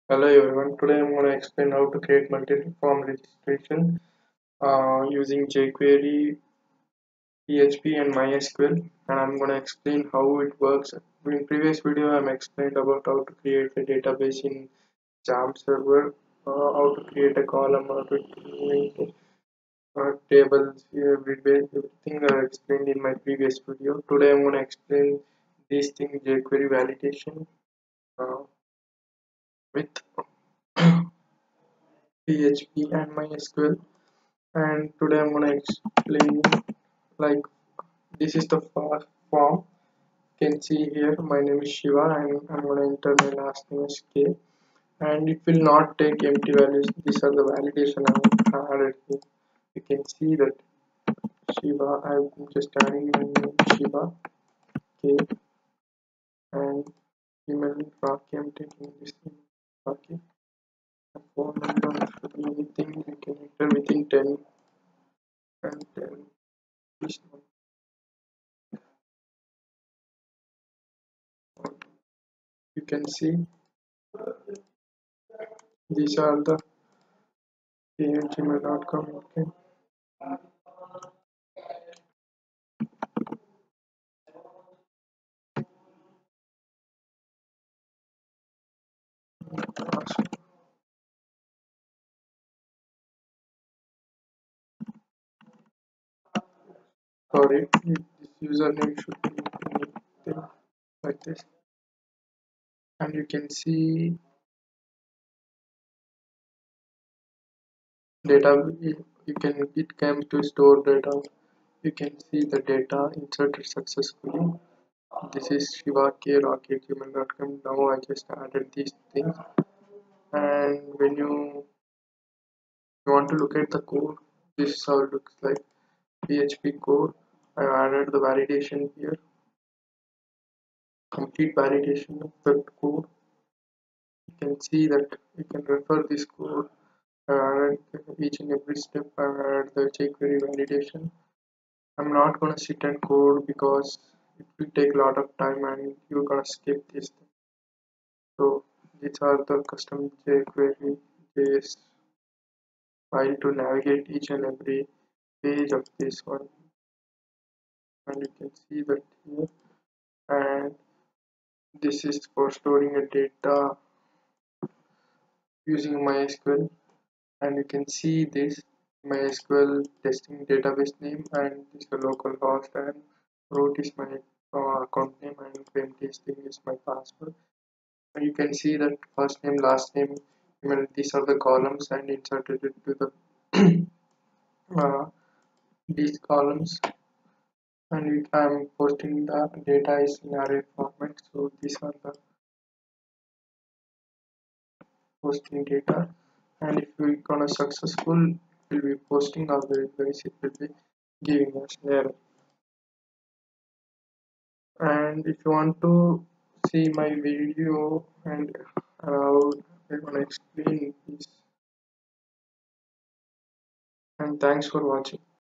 Hello everyone. Today I'm going to explain how to create multi-form registration using jQuery, PHP and MySQL, and I'm going to explain how it works. In previous video I'm explained about how to create a database in Jam server, how to create a column, how to create tables, everything I explained in my previous video. Today I'm going to explain these things, jQuery validation uh, with PHP and MySQL. And today I'm gonna explain, like, this is the first form. You can see here my name is Shiva and I'm gonna enter my last name as K, and it will not take empty values. These are the validation I added here. You can see that Shiva, I'm just adding my name Shiva K, and email Rocky, I'm taking this email Rocky. The phone number should be anything you can enter within 10 and 10. This one. You can see these are the gmail.com. Okay, sorry, this username should be anything like this, and you can see data. You can, it came to store data. You can see the data inserted successfully. This is Shiva K Rocky at gmail.com. Now I just added these things, and when you want to look at the code, this is how it looks like. PHP code. I added the validation here, complete validation of the code. You can see that you can refer this code. I added each and every step. I added the jQuery validation. I'm not gonna sit and code because it will take a lot of time and you're gonna skip this thing. So these are the custom jQuery JS file to navigate each and every page of this one, and you can see that here. And this is for storing a data using MySQL, and you can see this MySQL testing database name, and this is the local host, and root is my account name, and claim testing is my password. And you can see that first name, last name, email, these are the columns, and inserted it to the uh, these columns. And I'm posting the data is in array format, so these are the posting data. And if we're gonna successful, we'll be posting, otherwise it will be giving us an error. And if you want to see my video and how I'm gonna explain this, and thanks for watching.